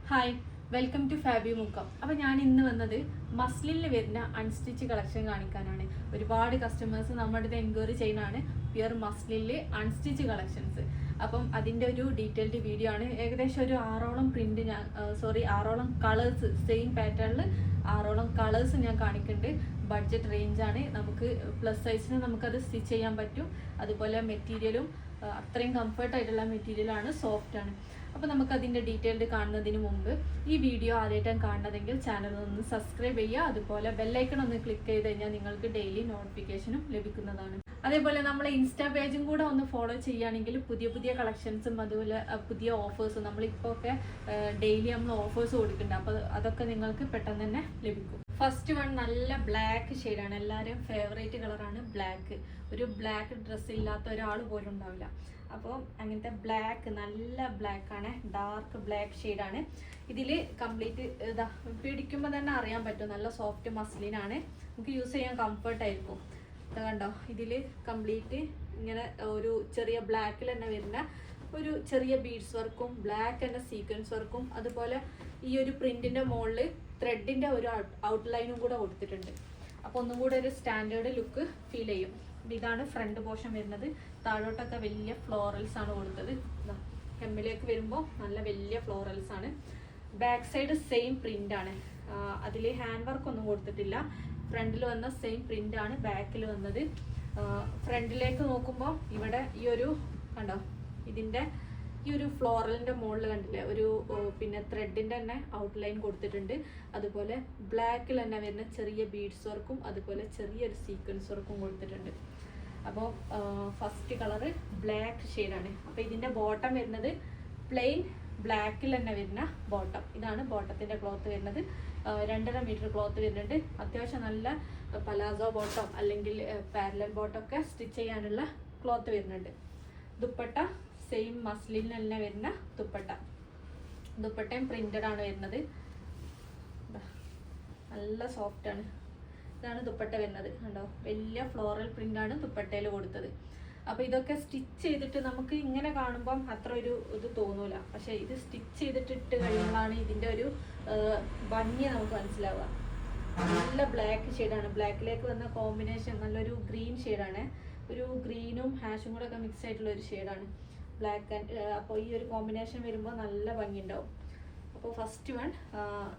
Hi, welcome to Fabi Mukkam. അപ്പോൾ ഞാൻ ഇന്ന് വന്നത് മസ്ലിനിൽ വരുന്ന അൺസ്റ്റിച്ച് കളക്ഷൻ കാണിക്കാനാണ്. ഒരുപാട് കസ്റ്റമേഴ്സ് നമ്മുടെ അടുത്ത് എൻക്വയറി ചെയ്യുന്നതാണ് പ്യുർ മസ്ലിനിൽ അൺസ്റ്റിച്ച് കളക്ഷൻസ്. അപ്പം അതിൻ്റെ ഒരു ഡീറ്റെയിൽഡ് വീഡിയോ ആണ്. ഏകദേശം ഒരു 6ഓളം പ്രിന്റ് 6ഓളം കളേഴ്സ്, സെയിം പാറ്റേണിൽ 6ഓളം കളേഴ്സ് ഞാൻ കാണിക്കുന്നുണ്ട്. ബഡ്ജറ്റ് റേഞ്ചാണ്. നമുക്ക് പ്ലസ് സൈസിന് നമുക്കത് സ്റ്റിച്ച് ചെയ്യാൻ പറ്റും. അതുപോലെ മെറ്റീരിയലും അത്രയും കംഫർട്ടായിട്ടുള്ള മെറ്റീരിയലാണ്, സോഫ്റ്റ് ആണ്. അപ്പോൾ നമുക്കതിൻ്റെ ഡീറ്റെയിൽഡ് കാണുന്നതിന് മുമ്പ് ഈ വീഡിയോ ആദ്യമായിട്ടാണ് കാണുന്നതെങ്കിൽ ചാനൽ ഒന്ന് സബ്സ്ക്രൈബ് ചെയ്യുക. അതുപോലെ ബെല്ലൈക്കൺ ഒന്ന് ക്ലിക്ക് ചെയ്ത് കഴിഞ്ഞാൽ നിങ്ങൾക്ക് ഡെയിലി നോട്ടിഫിക്കേഷനും ലഭിക്കുന്നതാണ്. അതേപോലെ നമ്മളെ ഇൻസ്റ്റാ പേജും കൂടെ ഒന്ന് ഫോളോ ചെയ്യുകയാണെങ്കിൽ പുതിയ പുതിയ കളക്ഷൻസും അതുപോലെ പുതിയ ഓഫേഴ്സും നമ്മളിപ്പോൾ ഒക്കെ ഡെയിലി നമ്മൾ ഓഫേഴ്സ് കൊടുക്കുന്നുണ്ട്. അപ്പോൾ അതൊക്കെ നിങ്ങൾക്ക് പെട്ടെന്ന് തന്നെ ലഭിക്കും. ഫസ്റ്റ് വൺ നല്ല ബ്ലാക്ക് ഷെയ്ഡാണ്. എല്ലാവരും ഫേവറേറ്റ് കളറാണ് ബ്ലാക്ക്. ഒരു ബ്ലാക്ക് ഡ്രസ്സ് ഇല്ലാത്ത ഒരാൾ പോലും ഉണ്ടാവില്ല. അപ്പോൾ അങ്ങനത്തെ ബ്ലാക്ക്, നല്ല ബ്ലാക്കാണ്, ഡാർക്ക് ബ്ലാക്ക് ഷെയ്ഡാണ്. ഇതിൽ കംപ്ലീറ്റ് ഇതാ പിടിക്കുമ്പോൾ തന്നെ അറിയാൻ പറ്റും, നല്ല സോഫ്റ്റ് മസ്ലിനാണ്. നമുക്ക് യൂസ് ചെയ്യാൻ കംഫർട്ടായിരിക്കും. ഇത് കണ്ടോ, ഇതിൽ കംപ്ലീറ്റ് ഇങ്ങനെ ഒരു ചെറിയ ബ്ലാക്കിൽ തന്നെ വരുന്ന ഒരു ചെറിയ ബീഡ്സ് വർക്കും ബ്ലാക്ക് തന്നെ സീക്വൻസ് വർക്കും അതുപോലെ ഈ ഒരു പ്രിന്റിന്റെ മുകളിൽ ത്രെഡിന്റെ ഒരു ഔട്ട്ലൈനും കൂടെ കൊടുത്തിട്ടുണ്ട്. അപ്പോൾ ഒന്നും കൂടെ ഒരു സ്റ്റാൻഡേർഡ് ലുക്ക് ഫീൽ ചെയ്യും. ഇതാണ് ഫ്രണ്ട് പോർഷൻ വരുന്നത്. താഴോട്ടൊക്കെ വലിയ ഫ്ലോറൽസ് ആണ് കൊടുത്തത്. ഹെമ്മിലേക്ക് വരുമ്പോൾ നല്ല വലിയ ഫ്ലോറൽസ് ആണ്. ബാക്ക് സൈഡ് സെയിം പ്രിന്റ് ആണ്. അതിൽ ഹാൻഡ് വർക്ക് ഒന്നും കൊടുത്തിട്ടില്ല. ഫ്രണ്ടിൽ വന്ന സെയിം പ്രിന്റ് ആണ് ബാക്കിൽ വന്നത്. ഫ്രണ്ടിലേക്ക് നോക്കുമ്പോൾ ഇവിടെ ഈ ഒരു കണ്ടോ, ഇതിന്റെ ഈ ഒരു ഫ്ലോറലിന്റെ മുകളിൽ കണ്ടില്ലേ ഒരു പിന്നെ ത്രെഡിന്റെ തന്നെ ഔട്ട്ലൈൻ കൊടുത്തിട്ടുണ്ട്. അതുപോലെ ബ്ലാക്കിൽ തന്നെ വരുന്ന ചെറിയ ബീഡ്സ് വർക്കും അതുപോലെ ചെറിയൊരു സീക്വൻസ് വർക്കും കൊടുത്തിട്ടുണ്ട്. അപ്പോൾ ഫസ്റ്റ് കളറ് ബ്ലാക്ക് ഷെയ്ഡാണ്. അപ്പോൾ ഇതിന്റെ ബോട്ടം വരുന്നത് പ്ലെയിൻ ബ്ലാക്കിൽ തന്നെ വരുന്ന ബോട്ടം. ഇതാണ് ബോട്ടത്തിന്റെ ക്ലോത്ത് വരുന്നത്. 2.5 മീറ്റർ ക്ലോത്ത് വരുന്നുണ്ട്. അത്യാവശ്യം നല്ല പലാസോ ബോട്ടം അല്ലെങ്കിൽ പാരലൽ ബോട്ടം ഒക്കെ സ്റ്റിച്ച് ചെയ്യാനുള്ള ക്ലോത്ത് വരുന്നുണ്ട്. ദുപ്പട്ട സെയിം മസ്ലിൻ തന്നെ വരുന്ന ദുപ്പട്ടയും പ്രിന്റഡ് ആണ് വരുന്നത്. നല്ല സോഫ്റ്റ് ആണ്. ഇതാണ് ദുപ്പട്ട വരുന്നത്. കണ്ടോ, വലിയ ഫ്ലോറൽ പ്രിന്റ് ആണ് ദുപ്പട്ടയിൽ കൊടുത്തത്. അപ്പൊ ഇതൊക്കെ സ്റ്റിച്ച് ചെയ്തിട്ട് നമുക്ക് ഇങ്ങനെ കാണുമ്പം അത്ര ഒരു ഇത് തോന്നൂല. പക്ഷെ ഇത് സ്റ്റിച്ച് ചെയ്തിട്ട് ഇട്ട് കഴിയുമ്പോഴാണ് ഇതിന്റെ ഒരു ഭംഗി നമുക്ക് മനസ്സിലാവുക. നല്ല ബ്ലാക്ക് ഷെയ്ഡാണ്. ബ്ലാക്കിലേക്ക് വന്ന കോമ്പിനേഷൻ നല്ലൊരു ഗ്രീൻ ഷെയ്ഡാണ്. ഒരു ഗ്രീനും ഹാഷും കൂടെ ഒക്കെ മിക്സ് ആയിട്ടുള്ള ഒരു ഷെയ്ഡാണ് ബ്ലാക്ക് ആൻഡ്. അപ്പോൾ ഈ ഒരു കോമ്പിനേഷൻ വരുമ്പോൾ നല്ല ഭംഗി ഉണ്ടാവും. അപ്പോൾ ഫസ്റ്റ് വൺ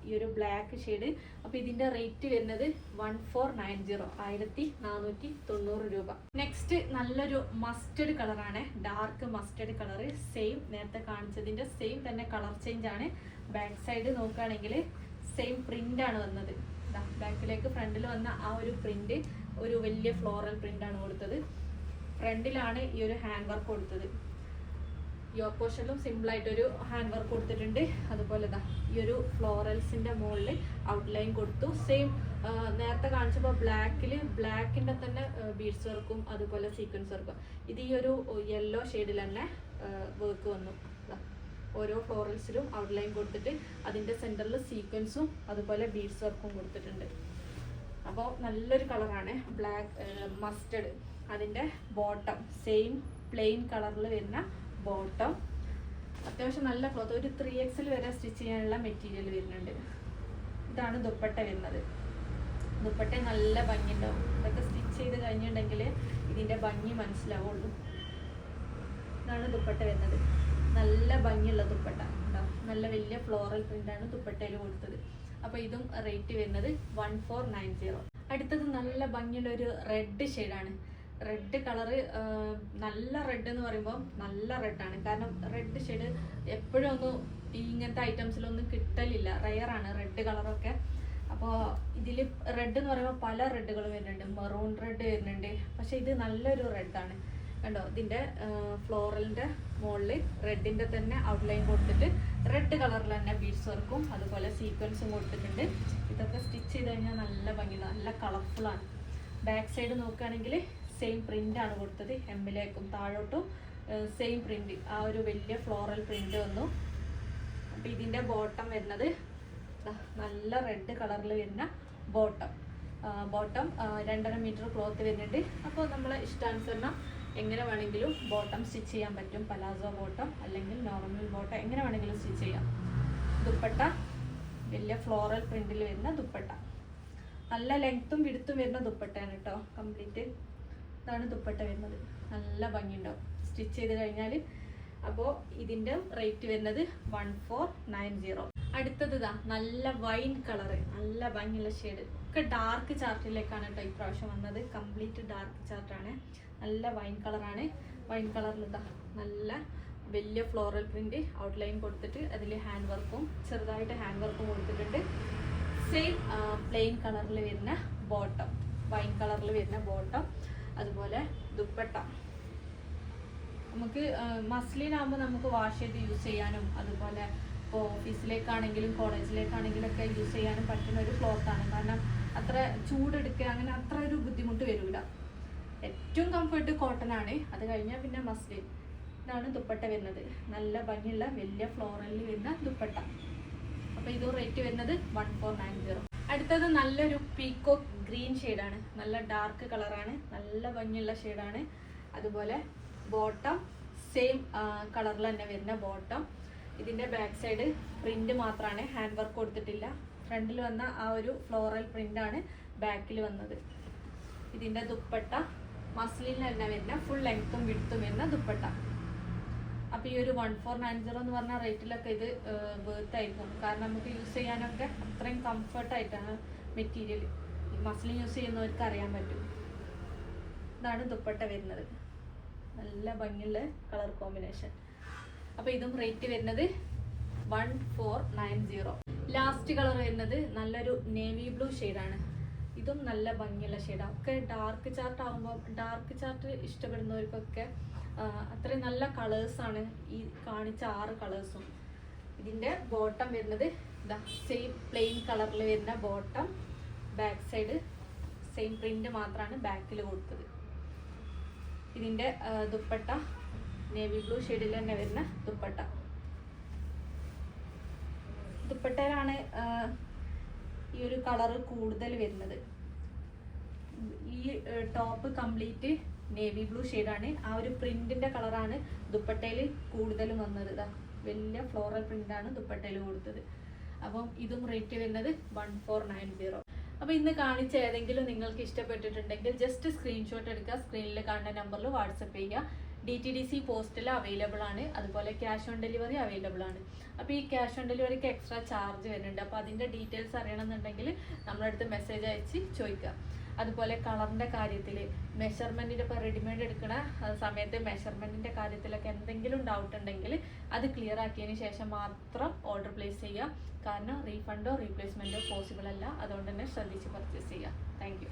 ഈ ഒരു ബ്ലാക്ക് ഷെയ്ഡ്. അപ്പോൾ ഇതിന്റെ റേറ്റ് വരുന്നത് 1490, 1490 രൂപ. നെക്സ്റ്റ് നല്ലൊരു മസ്റ്റർഡ് കളറാണ്, ഡാർക്ക് മസ്റ്റർഡ് കളർ. സെയിം നേരത്തെ കാണിച്ചതിന്റെ സെയിം തന്നെ കളർ ചേഞ്ച് ആണ്. ബാക്ക് സൈഡ് നോക്കുകയാണെങ്കിൽ സെയിം പ്രിന്റ് ആണ് വന്നത്. ബാക്കിലേക്ക് ഫ്രണ്ടിൽ വന്ന ആ ഒരു പ്രിന്റ് ഒരു വലിയ ഫ്ലോറൽ പ്രിന്റ് ആണ് കൊടുത്തത്. ഫ്രണ്ടിലാണ് ഈ ഒരു ഹാൻഡ് വർക്ക് കൊടുത്തത്. യോക്ക് പോർഷനിലും സിമ്പിൾ ആയിട്ടൊരു ഹാൻഡ് വർക്ക് കൊടുത്തിട്ടുണ്ട്. അതുപോലെ ഈ ഒരു ഫ്ലോറൽസിന്റെ മുകളിൽ ഔട്ട്ലൈൻ കൊടുത്തു. സെയിം നേരത്തെ കാണിച്ചപ്പോൾ ബ്ലാക്കിന്റെ തന്നെ ബീഡ്സ് വർക്കും അതുപോലെ സീക്വൻസ് വർക്കും. ഇത് ഈ ഒരു യെല്ലോ ഷെയ്ഡിൽ തന്നെ വർക്ക് വന്നു. ഓരോ ഫ്ലോറൽസിലും ഔട്ട്ലൈൻ കൊടുത്തിട്ട് അതിന്റെ സെന്ററിൽ സീക്വൻസും അതുപോലെ ബീഡ്സ് വർക്കും കൊടുത്തിട്ടുണ്ട്. അപ്പോൾ നല്ലൊരു കളറാണ് ബ്ലാക്ക് മസ്റ്റർഡ്. അതിന്റെ ബോട്ടം സെയിം പ്ലെയിൻ കളറിൽ വരുന്ന ബോട്ടം. അത്യാവശ്യം നല്ല ക്ലോത്ത്, ഒരു 3XL വരെ സ്റ്റിച്ച് ചെയ്യാനുള്ള മെറ്റീരിയൽ വരുന്നുണ്ട്. ഇതാണ് ദുപ്പട്ട വരുന്നത്. ദുപ്പട്ട നല്ല ഭംഗി ഉണ്ടാവും. ഇതൊക്കെ സ്റ്റിച്ച് ചെയ്ത് കഴിഞ്ഞിട്ടുണ്ടെങ്കിൽ ഇതിന്റെ ഭംഗി മനസ്സിലാവുള്ളൂ. ഇതാണ് ദുപ്പട്ട വരുന്നത്. നല്ല ഭംഗിയുള്ള ദുപ്പട്ട ഉണ്ടാവും. നല്ല വലിയ ഫ്ലോറൽ പ്രിന്റാണ് ദുപ്പട്ടയിൽ കൊടുത്തത്. അപ്പോൾ ഇതും റേറ്റ് വരുന്നത് 1490. അടുത്തത് നല്ല ഭംഗിയുള്ള ഒരു റെഡ് ഷെയ്ഡാണ്. റെഡ് കളറ്, നല്ല റെഡ് എന്ന് പറയുമ്പോൾ നല്ല റെഡാണ്. കാരണം റെഡ് ഷെയ്ഡ് എപ്പോഴും ഒന്നും ഇങ്ങനത്തെ ഐറ്റംസിലൊന്നും കിട്ടലില്ല, റെയറാണ് റെഡ് കളറൊക്കെ. അപ്പോൾ ഇതിൽ റെഡ് എന്ന് പറയുമ്പോൾ പല റെഡുകൾ വരുന്നുണ്ട്. മെറൂൺ റെഡ് വരുന്നുണ്ട്. പക്ഷെ ഇത് നല്ലൊരു റെഡാണ്. കണ്ടോ, ഇതിന്റെ ഫ്ലോറലിന്റെ മുകളിൽ റെഡിന്റെ തന്നെ ഔട്ട്ലൈൻ കൊടുത്തിട്ട് റെഡ് കളറിൽ തന്നെ ബീഡ്സ് വർക്കും അതുപോലെ സീക്വൻസും കൊടുത്തിട്ടുണ്ട്. ഇതൊക്കെ സ്റ്റിച്ച് ചെയ്ത് കഴിഞ്ഞാൽ നല്ല ഭംഗിയാണ്, നല്ല കളർഫുള്ളാണ്. ബാക്ക് സൈഡ് നോക്കുകയാണെങ്കിൽ സെയിം പ്രിന്റ് ആണ് കൊടുത്തത്. ഹെമ്മിലേക്കും താഴോട്ടും സെയിം പ്രിന്റ്, ആ ഒരു വലിയ ഫ്ലോറൽ പ്രിന്റ് വന്നു. അപ്പൊ ഇതിന്റെ ബോട്ടം വരുന്നത് നല്ല റെഡ് കളറിൽ വരുന്ന ബോട്ടം. 2.5 മീറ്റർ ക്ലോത്ത് വരുന്നുണ്ട്. അപ്പോൾ നമ്മളെ ഇഷ്ടാനുസരണം എങ്ങനെ വേണമെങ്കിലും ബോട്ടം സ്റ്റിച്ച് ചെയ്യാൻ പറ്റും. പലാസോ ബോട്ടം അല്ലെങ്കിൽ നോർമൽ ബോട്ടം എങ്ങനെ വേണമെങ്കിലും സ്റ്റിച്ച് ചെയ്യാം. ദുപ്പട്ട വലിയ ഫ്ലോറൽ പ്രിന്റിൽ വരുന്ന ദുപ്പട്ട, നല്ല ലെങ്ത്തും വിടുത്തും വരുന്ന ദുപ്പട്ടയാണ് കേട്ടോ കംപ്ലീറ്റ്. ഇതാണ് ദുപ്പട്ട വരുന്നത്, നല്ല ഭംഗിയുണ്ടാവും സ്റ്റിച്ച് ചെയ്ത് കഴിഞ്ഞാൽ. അപ്പോൾ ഇതിൻ്റെ റേറ്റ് വരുന്നത് 1490. അടുത്തത് ഇതാ നല്ല വൈൻ കളറ്, നല്ല ഭംഗിയുള്ള ഷെയ്ഡ്, ഒക്കെ ഡാർക്ക് ചാർട്ടിലേക്കാണ് കേട്ടോ ഇപ്രാവശ്യം വന്നത്. കംപ്ലീറ്റ് ഡാർക്ക് ചാർട്ടാണ്, നല്ല വൈൻ കളറാണ്. വൈൻ കളറിൽ ഇതാ നല്ല വലിയ ഫ്ലോറൽ പ്രിന്റ് ഔട്ട്ലൈൻ കൊടുത്തിട്ട് അതിൽ ഹാൻഡ് വർക്കും ചെറുതായിട്ട് ഹാൻഡ് വർക്കും കൊടുത്തിട്ടുണ്ട്. സെയിം പ്ലെയിൻ കളറിൽ വരുന്ന ബോട്ടം, വൈൻ കളറിൽ വരുന്ന ബോട്ടം. അതുപോലെ ദുപ്പട്ട നമുക്ക് മസ്ലിനാകുമ്പോൾ നമുക്ക് വാഷ് ചെയ്ത് യൂസ് ചെയ്യാനും, അതുപോലെ ഇപ്പോൾ ഓഫീസിലേക്കാണെങ്കിലും കോളേജിലേക്കാണെങ്കിലും ഒക്കെ യൂസ് ചെയ്യാനും പറ്റുന്ന ഒരു ക്ലോത്താണ്. കാരണം അത്ര ചൂടെടുക്കുക അങ്ങനെ അത്ര ഒരു ബുദ്ധിമുട്ട് വരില്ല. ഏറ്റവും കംഫർട്ട് കോട്ടൺ ആണ്, അത് കഴിഞ്ഞാൽ പിന്നെ മസ്ലിൻ. ഇതാണ് ദുപ്പട്ട വരുന്നത്, നല്ല ഭംഗിയുള്ള വലിയ ഫ്ലോറലിൽ വരുന്ന ദുപ്പട്ട. അപ്പോൾ ഇത് റേറ്റ് വരുന്നത് 1490. അടുത്തത് നല്ലൊരു പീക്കോക്ക് ഗ്രീൻ ഷെയ്ഡാണ്, നല്ല ഡാർക്ക് കളറാണ്, നല്ല ഭംഗിയുള്ള ഷെയ്ഡാണ്. അതുപോലെ ബോട്ടം സെയിം കളറിൽ തന്നെ വരുന്ന ബോട്ടം. ഇതിൻ്റെ ബാക്ക് സൈഡ് പ്രിന്റ് മാത്രമാണ്, ഹാൻഡ് വർക്ക് കൊടുത്തിട്ടില്ല. ഫ്രണ്ടിൽ വന്ന ആ ഒരു ഫ്ലോറൽ പ്രിന്റാണ് ബാക്കിൽ വന്നത്. ഇതിൻ്റെ ദുപ്പട്ട മസ്ലിൻ തന്നെ വരുന്ന ഫുൾ ലെങ്ത്തും വിഡ്ത്തും വരുന്ന ദുപ്പട്ട. അപ്പോൾ ഈ ഒരു 1490 എന്ന് പറഞ്ഞ റേറ്റിലൊക്കെ ഇത് വേർത്ത് ആയിരിക്കും. കാരണം നമുക്ക് യൂസ് ചെയ്യാനൊക്കെ അത്രയും കംഫർട്ടായിട്ടാണ് മെറ്റീരിയൽ. മസ്ലിൻ യൂസ് ചെയ്യുന്നവർക്ക് അറിയാൻ പറ്റും. ഇതാണ് ദുപ്പട്ട വരുന്നത്, നല്ല ഭംഗിയുള്ള കളർ കോമ്പിനേഷൻ. അപ്പോൾ ഇതും റേറ്റ് വരുന്നത് 1490. ലാസ്റ്റ് കളർ വരുന്നത് നല്ലൊരു നേവി ബ്ലൂ ഷെയ്ഡാണ്. ഇതും നല്ല ഭംഗിയുള്ള ഷെയ്ഡാണ്. ഒക്കെ ഡാർക്ക് ചാർട്ട് ആകുമ്പോൾ ഡാർക്ക് ചാർട്ട് ഇഷ്ടപ്പെടുന്നവർക്കൊക്കെ അത്രയും നല്ല കളേഴ്സാണ് ഈ കാണിച്ച 6 കളേഴ്സും. ഇതിൻ്റെ ബോട്ടം വരുന്നത് ഇതാ സെയിം പ്ലെയിൻ കളറിൽ വരുന്ന bottom. Back side same print മാത്രമാണ് ബാക്കിൽ കൊടുത്തത്. ഇതിൻ്റെ ദുപ്പട്ട നേവി ബ്ലൂ ഷെയ്ഡിൽ തന്നെ വരുന്ന ദുപ്പട്ട. ദുപ്പട്ടയിലാണ് ഈ ഒരു കളറ് കൂടുതൽ വരുന്നത്. ഈ ടോപ്പ് കംപ്ലീറ്റ് നേവി ബ്ലൂ ഷെയ്ഡാണ്. ആ ഒരു പ്രിന്റിന്റെ കളറാണ് ദുപ്പട്ടയിൽ കൂടുതലും വന്നത്. ഇതാ വലിയ ഫ്ലോറൽ പ്രിന്റാണ് ദുപ്പട്ടയിൽ കൊടുത്തത്. അപ്പം ഇതും റേറ്റ് വരുന്നത് 1490. അപ്പോൾ ഇന്ന് കാണിച്ച ഏതെങ്കിലും നിങ്ങൾക്ക് ഇഷ്ടപ്പെട്ടിട്ടുണ്ടെങ്കിൽ ജസ്റ്റ് സ്ക്രീൻഷോട്ട് എടുക്കുക, സ്ക്രീനിൽ കാണുന്ന നമ്പറിൽ വാട്സപ്പ് ചെയ്യുക. DTDC പോസ്റ്റിൽ അവൈലബിൾ ആണ്, അതുപോലെ ക്യാഷ് ഓൺ ഡെലിവറി അവൈലബിൾ ആണ്. അപ്പോൾ ഈ ക്യാഷ് ഓൺ ഡെലിവറിക്ക് എക്സ്ട്രാ ചാർജ് വരുന്നുണ്ട്. അപ്പോൾ അതിൻ്റെ ഡീറ്റെയിൽസ് അറിയണമെന്നുണ്ടെങ്കിൽ നമ്മുടെ അടുത്ത് മെസ്സേജ് അയച്ച് ചോദിക്കുക. അതുപോലെ കളറിൻ്റെ കാര്യത്തിൽ മെഷർമെൻറ്റിൻ്റെ ഇപ്പോൾ റെഡിമെയ്ഡ് എടുക്കുന്ന സമയത്ത് മെഷർമെൻറ്റിൻ്റെ കാര്യത്തിലൊക്കെ എന്തെങ്കിലും ഡൗട്ട് ഉണ്ടെങ്കിൽ അത് ക്ലിയർ ആക്കിയതിന് ശേഷം മാത്രം ഓർഡർ പ്ലേസ് ചെയ്യുക. കാരണം റീഫണ്ടോ റീപ്ലേസ്മെൻറ്റോ പോസിബിൾ അല്ല. അതുകൊണ്ട് തന്നെ ശ്രദ്ധിച്ച് പർച്ചേസ് ചെയ്യുക. Thank you.